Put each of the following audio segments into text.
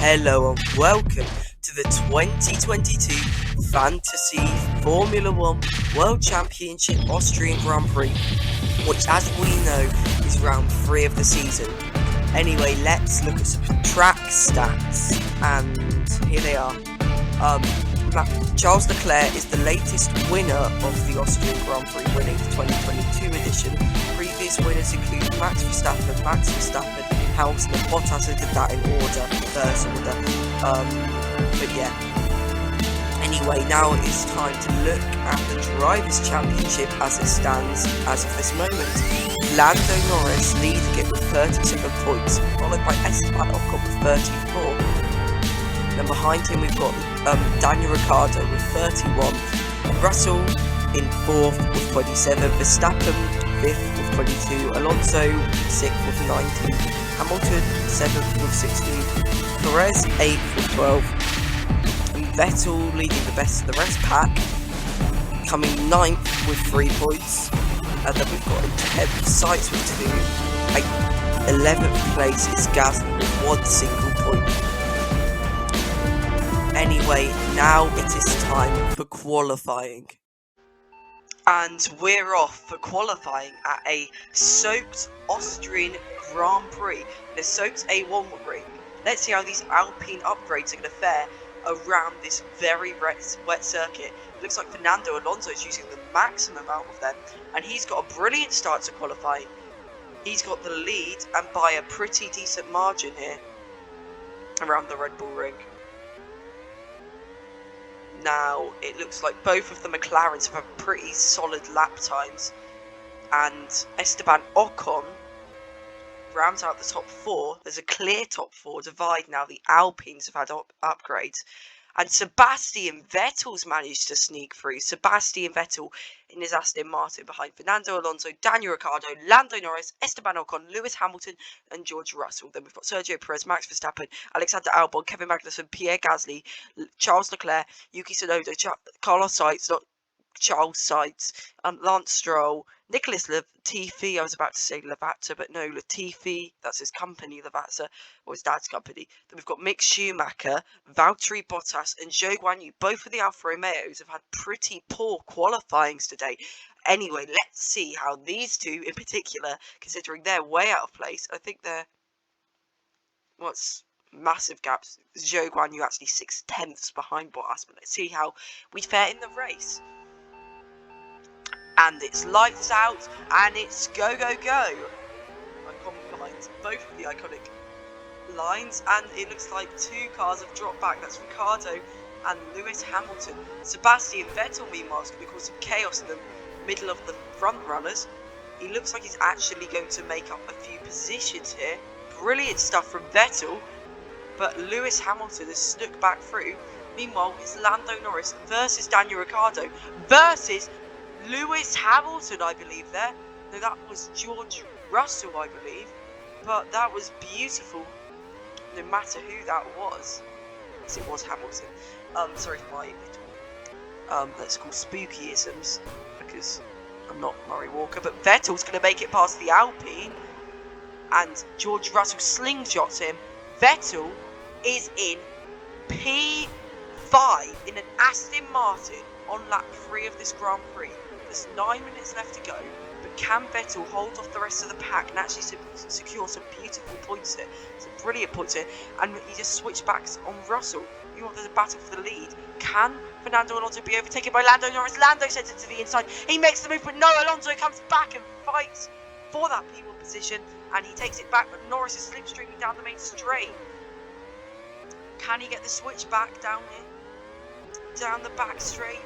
Hello and welcome to the 2022 Fantasy Formula 1 World Championship Austrian Grand Prix, which as we know is round 3 of the season. Anyway, let's look at some track stats, and here they are. Charles Leclerc is the latest winner of the Austrian Grand Prix, winning the 2022 edition. Previous winners include Max Verstappen, Hamilton and Bottas, who did that in order, first order. But yeah. Anyway, now it is time to look at the Drivers' Championship as it stands as of this moment. Lando Norris leading it with 37 points, followed by Esteban Ocon with 34. Then behind him we've got Daniel Ricciardo with 31, Russell in 4th with 27, Verstappen 5th with 22, Alonso 6th with 19, Hamilton 7th with 16, Perez 8th with 12, and Vettel leading the best of the rest pack, coming 9th with 3 points, and then we've got 10th Sainz with 2, 11th place is Gasly with 1 single point. Anyway, now it is time for qualifying. And we're off for qualifying at a soaked Austrian Grand Prix, in a soaked A1 ring. Let's see how these Alpine upgrades are going to fare around this very wet circuit. It looks like Fernando Alonso is using the maximum out of them, and he's got a brilliant start to qualifying. He's got the lead, and by a pretty decent margin here, around the Red Bull ring. Now, it looks like both of the McLarens have had pretty solid lap times, and Esteban Ocon rounds out the top 4. There's a clear top 4 divide now. The Alpines have had upgrades, and Sebastian Vettel's managed to sneak through. Sebastian Vettel in his Aston Martin behind Fernando Alonso, Daniel Ricciardo, Lando Norris, Esteban Ocon, Lewis Hamilton and George Russell. Then we've got Sergio Perez, Max Verstappen, Alexander Albon, Kevin Magnussen, Pierre Gasly, Charles Leclerc, Yuki Tsunoda, Carlos Sainz, Charles Sainz, Lance Stroll, Nicholas Latifi, I was about to say Lavazza, but no, Latifi, that's his company, Lavazza, or his dad's company. Then we've got Mick Schumacher, Valtteri Bottas and Zhou Guanyu. Both of the Alfa Romeos have had pretty poor qualifyings today. Anyway, let's see how these two in particular, considering they're way out of place, I think they're, massive gaps. Zhou Guanyu actually 6/10 behind Bottas, but let's see how we fare in the race. And it's lights out, and it's go, go, go. Iconic lines, both of the iconic lines, and it looks like 2 cars have dropped back. That's Ricciardo and Lewis Hamilton. Sebastian Vettel, meanwhile, is going to cause some chaos in the middle of the front runners. He looks like he's actually going to make up a few positions here. Brilliant stuff from Vettel, but Lewis Hamilton has snuck back through. Meanwhile, it's Lando Norris versus Daniel Ricciardo versus Lewis Hamilton, I believe there. No, that was George Russell, I believe. But that was beautiful, no matter who that was. Yes, it was Hamilton. Sorry for my little, let's call spookyisms, because I'm not Murray Walker. But Vettel's going to make it past the Alpine, and George Russell slingshots him. Vettel is in P5 in an Aston Martin on lap 3 of this Grand Prix. There's 9 minutes left to go, but can Vettel hold off the rest of the pack and actually secure some beautiful points here, some brilliant points here, and he just switched back on Russell. You know, there's a battle for the lead. Can Fernando Alonso be overtaken by Lando Norris? Lando sends it to the inside. He makes the move, but no, Alonso comes back and fights for that P1 position, and he takes it back, but Norris is slipstreaming down the main straight. Can he get the switch back down here? Down the back straight?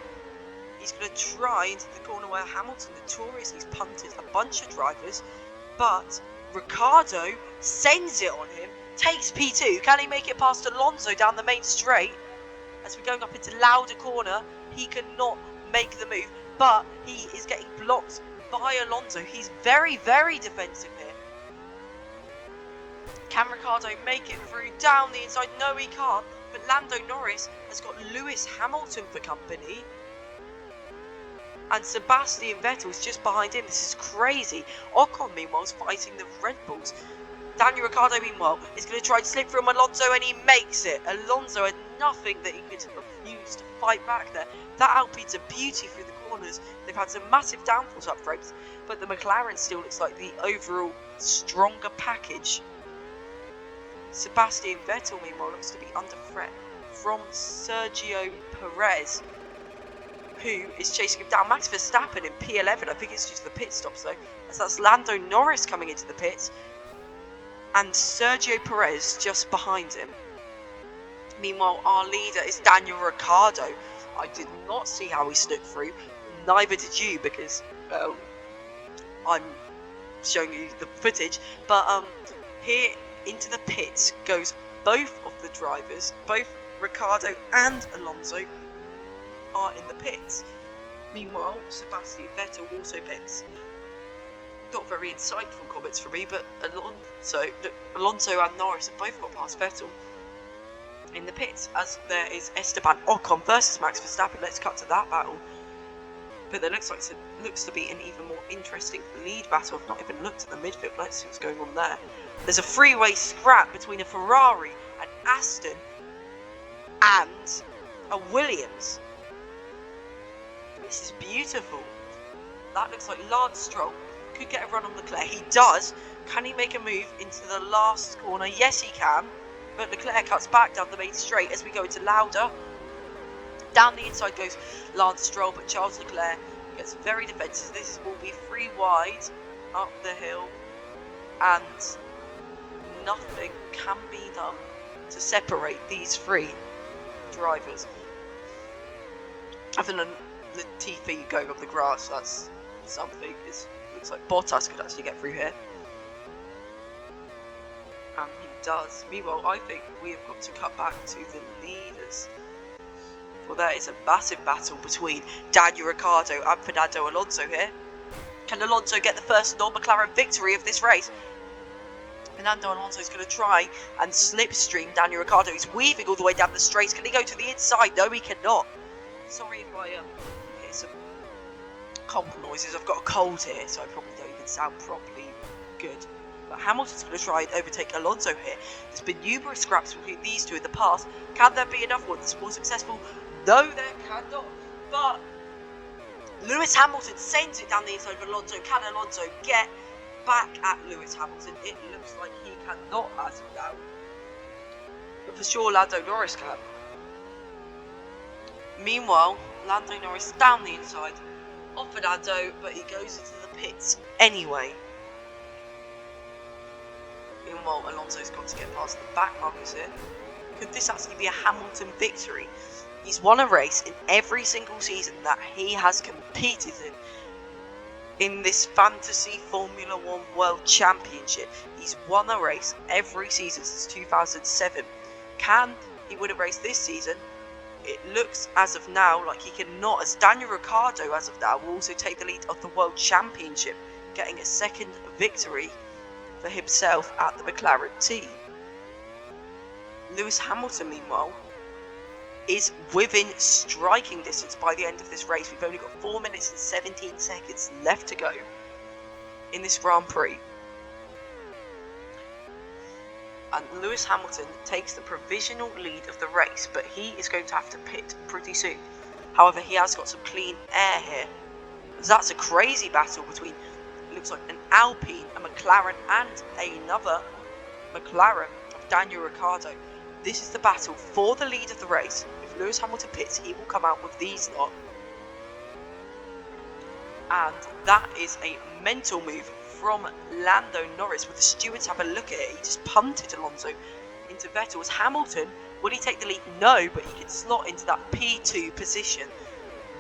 He's going to try into the corner where Hamilton notoriously punted a bunch of drivers, but Ricciardo sends it on him, takes P2. Can he make it past Alonso down the main straight? As we're going up into Lauda corner, he cannot make the move, but he is getting blocked by Alonso. He's very, very defensive here. Can Ricciardo make it through down the inside? No, he can't, but Lando Norris has got Lewis Hamilton for company. And Sebastian Vettel is just behind him. This is crazy. Ocon, meanwhile, is fighting the Red Bulls. Daniel Ricciardo, meanwhile, is going to try and slip from Alonso, and he makes it. Alonso had nothing that he could use to fight back there. That Alpine's a beauty through the corners. They've had some massive downforce up frames, but the McLaren still looks like the overall stronger package. Sebastian Vettel, meanwhile, looks to be under threat from Sergio Perez, who is chasing him down. Max Verstappen in P11. I think it's due to the pit stops though, as that's Lando Norris coming into the pits, and Sergio Perez just behind him. Meanwhile, our leader is Daniel Ricciardo. I did not see how he snuck through. Neither did you, because I'm showing you the footage. But here into the pits goes both of the drivers. Both Ricciardo and Alonso are in the pits. Meanwhile, Sebastian Vettel also pits. Not very insightful comments from me, but Alonso and Norris have both got past Vettel in the pits, as there is Esteban Ocon versus Max Verstappen. Let's cut to that battle. But there looks to be an even more interesting lead battle. I've not even looked at the midfield. Let's see what's going on there. There's a three-way scrap between a Ferrari, an Aston, and a Williams. This is beautiful. That looks like Lance Stroll could get a run on Leclerc. He does. Can he make a move into the last corner? Yes, he can. But Leclerc cuts back down the main straight as we go into Lauda. Down the inside goes Lance Stroll, but Charles Leclerc gets very defensive. This will be 3 wide up the hill, and nothing can be done to separate these 3 drivers. Other than Latifi going on the grass, that's something. It looks like Bottas could actually get through here. And he does. Meanwhile, I think we have got to cut back to the leaders. Well, there is a massive battle between Daniel Ricciardo and Fernando Alonso here. Can Alonso get the first non-McLaren victory of this race? Fernando Alonso is going to try and slipstream Daniel Ricciardo. He's weaving all the way down the straight. Can he go to the inside? No, he cannot. Sorry if I hear some cold noises. I've got a cold here, so I probably don't even sound properly good. But Hamilton's going to try and overtake Alonso here. There's been numerous scraps between these two in the past. Can there be another one that's more successful? No, there cannot. But Lewis Hamilton sends it down the inside of Alonso. Can Alonso get back at Lewis Hamilton? It looks like he cannot as of now. But for sure, Lando Norris can. Meanwhile, Lando Norris down the inside of Fernando, but he goes into the pits anyway. Meanwhile, Alonso's got to get past the back markers here. Could this actually be a Hamilton victory? He's won a race in every single season that he has competed in this Fantasy Formula 1 World Championship. He's won a race every season since 2007. Can he win a race this season? It looks as of now like he cannot, as Daniel Ricciardo as of now will also take the lead of the World Championship, getting a second victory for himself at the McLaren team. Lewis Hamilton, meanwhile, is within striking distance by the end of this race. We've only got 4 minutes and 17 seconds left to go in this Grand Prix. And Lewis Hamilton takes the provisional lead of the race, but he is going to have to pit pretty soon. However, he has got some clean air here. That's a crazy battle between, it looks like, an Alpine, a McLaren, and another McLaren of Daniel Ricciardo. This is the battle for the lead of the race. If Lewis Hamilton pits, he will come out with these lot. And that is a mental move from Lando Norris. With the stewards have a look at it, he just punted Alonso into Vettel. As Hamilton, will he take the lead? No, but he can slot into that P2 position.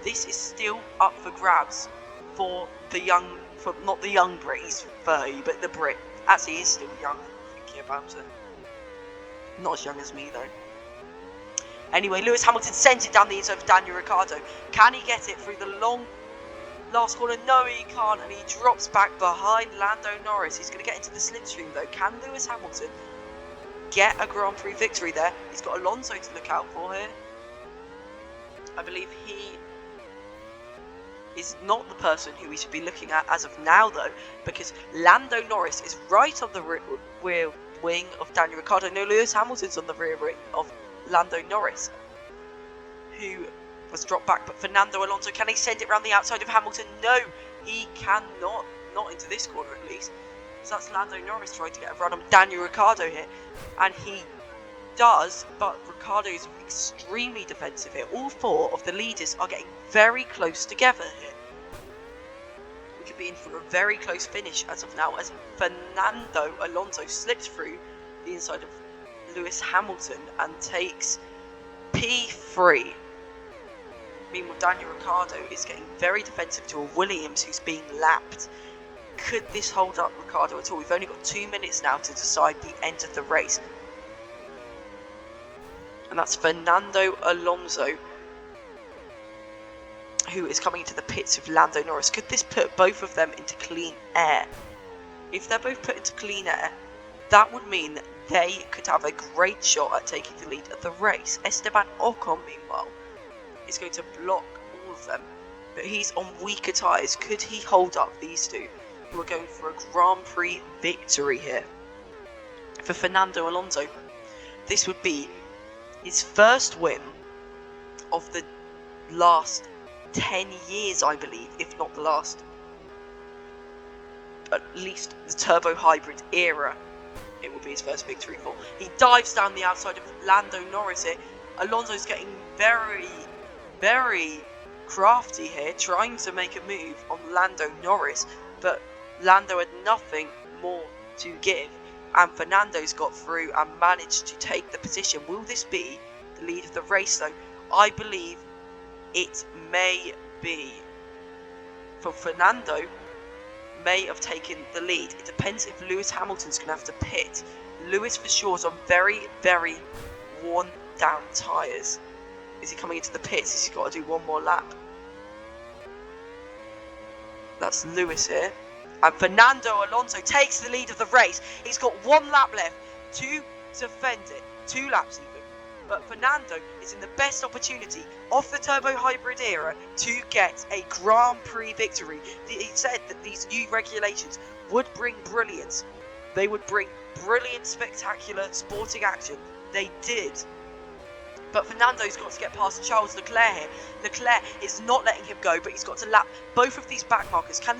This is still up for grabs for the young, not the young Brit, he's 30, but the Brit. Actually, he's still young, thinking about it. Not as young as me though. Anyway, Lewis Hamilton sends it down the inside of Daniel Ricciardo. Can he get it through the long last corner? No, he can't, and he drops back behind Lando Norris. He's going to get into the slipstream though. Can Lewis Hamilton get a Grand Prix victory there? He's got Alonso to look out for here. I believe he is not the person who we should be looking at as of now, though, because Lando Norris is right on the rear wing of Daniel Ricciardo. No, Lewis Hamilton's on the rear wing of Lando Norris, who was dropped back. But Fernando Alonso, can he send it around the outside of Hamilton? No, he cannot. Not into this corner, at least. So that's Lando Norris trying to get a run on Daniel Ricciardo here, and he does, but Ricciardo is extremely defensive here. All four of the leaders are getting very close together here. We could be in for a very close finish as of now, as Fernando Alonso slips through the inside of Lewis Hamilton and takes P3. Meanwhile, Daniel Ricciardo is getting very defensive to a Williams who's being lapped. Could this hold up Ricciardo at all? We've only got 2 minutes now to decide the end of the race. And that's Fernando Alonso, who is coming into the pits with Lando Norris. Could this put both of them into clean air? If they're both put into clean air, that would mean that they could have a great shot at taking the lead of the race. Esteban Ocon, meanwhile, is going to block all of them, but he's on weaker tyres. Could he hold up these two, who are going for a Grand Prix victory here? For Fernando Alonso, this would be his first win of the last 10 years, I believe, if not the last, at least the turbo hybrid era. It will be his first victory for. He dives down the outside of Lando Norris here. Alonso's getting very, very crafty here, trying to make a move on Lando Norris, but Lando had nothing more to give, and Fernando's got through and managed to take the position. Will this be the lead of the race, though? I believe it may be. For Fernando may have taken the lead. It depends if Lewis Hamilton's going to have to pit. Lewis for sure is on very, very worn down tyres. Is he coming into the pits? Has he got to do one more lap? That's Lewis here. And Fernando Alonso takes the lead of the race. He's got 1 lap left to defend it. 2 laps even. But Fernando is in the best opportunity of the turbo hybrid era to get a Grand Prix victory. He said that these new regulations would bring brilliance. They would bring brilliant, spectacular sporting action. They did. But Fernando's got to get past Charles Leclerc here. Leclerc is not letting him go, but he's got to lap both of these back markers. Can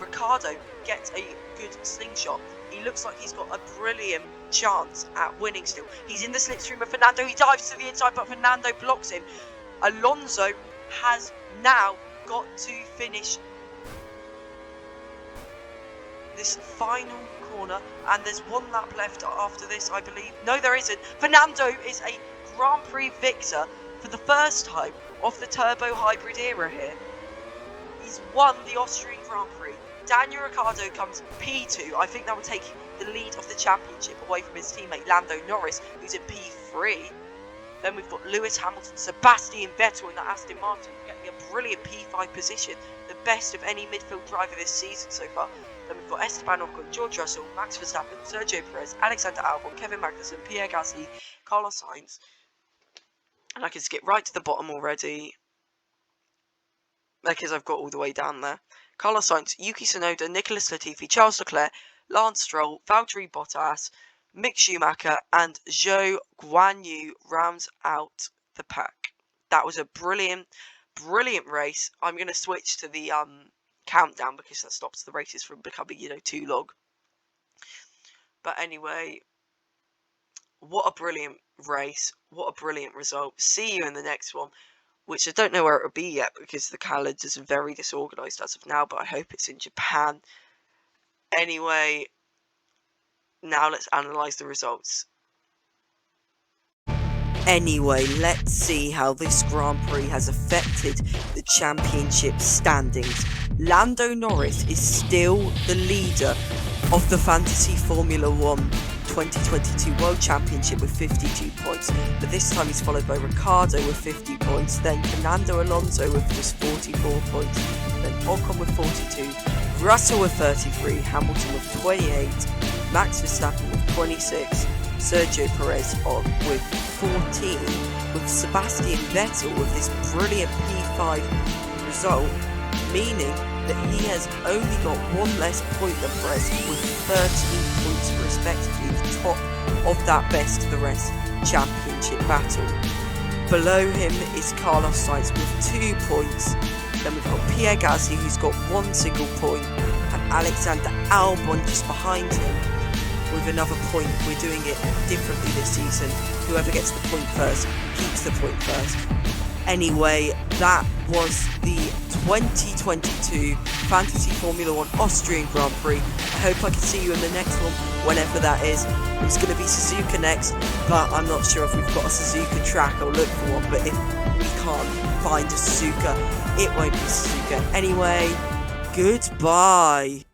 Ricciardo gets a good slingshot? He looks like he's got a brilliant chance at winning still. He's in the slipstream of Fernando. He dives to the inside, but Fernando blocks him. Alonso has now got to finish this final corner, and there's 1 lap left after this, I believe. No, there isn't. Fernando is a Grand Prix victor for the first time of the turbo hybrid era here. He's won the Austrian Grand Prix. Daniel Ricciardo comes P2. I think that will take the lead of the championship away from his teammate Lando Norris, who's in P3. Then we've got Lewis Hamilton, Sebastian Vettel in that Aston Martin, getting a brilliant P5 position, the best of any midfield driver this season so far. Then we've got Esteban Ocon, George Russell, Max Verstappen, Sergio Perez, Alexander Albon, Kevin Magnussen, Pierre Gasly, Carlos Sainz. And I can skip right to the bottom already, because I've got all the way down there. Carlos Sainz, Yuki Tsunoda, Nicholas Latifi, Charles Leclerc, Lance Stroll, Valtteri Bottas, Mick Schumacher, and Zhou Guanyu rounds out the pack. That was a brilliant, brilliant race. I'm going to switch to the countdown because that stops the races from becoming, too long. But anyway, what a brilliant race. What a brilliant result. See you in the next one, which I don't know where it'll be yet because the calendar's very disorganised as of now, but I hope it's in Japan. Anyway, now let's analyse the results. Anyway, let's see how this Grand Prix has affected the championship standings. Lando Norris is still the leader of the Fantasy Formula 1 2022 World Championship with 52 points, but this time he's followed by Ricciardo with 50 points, then Fernando Alonso with just 44 points, then Ocon with 42, Russell with 33, Hamilton with 28, Max Verstappen with 26, Sergio Perez on with 14, with Sebastian Vettel with this brilliant P5 result, meaning that he has only got one less point than Perez with 13 points respectively, the top of that best of the rest championship battle. Below him is Carlos Sainz with 2 points. Then we've got Pierre Gasly, who's got 1 single point, and Alexander Albon just behind him with another point. We're doing it differently this season. Whoever gets the point first keeps the point first. Anyway, that was the 2022 Fantasy Formula 1 Austrian Grand Prix. I hope I can see you in the next one, whenever that is. It's going to be Suzuka next, but I'm not sure if we've got a Suzuka track. I'll look for one, but if we can't find a Suzuka, it won't be Suzuka. Anyway, goodbye.